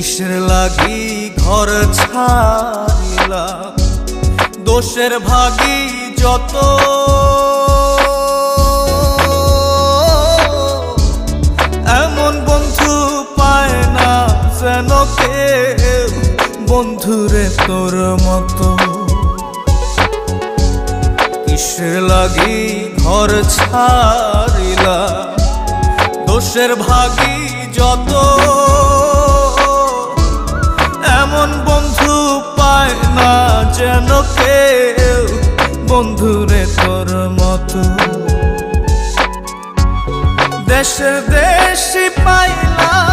কিসের লাগি ঘর ছাড়িলাম, দোষের ভাগী যত। এমন বন্ধু পায় না যেন কেউ, বন্ধুরে তোর মতো। কিসের লাগি ঘর ছাড়িলাম, দোষের ভাগী যত। এমন বন্ধু পায় না যেন কেউ, বন্ধুরে তোর মতো। দেশে দেশে পাইলাম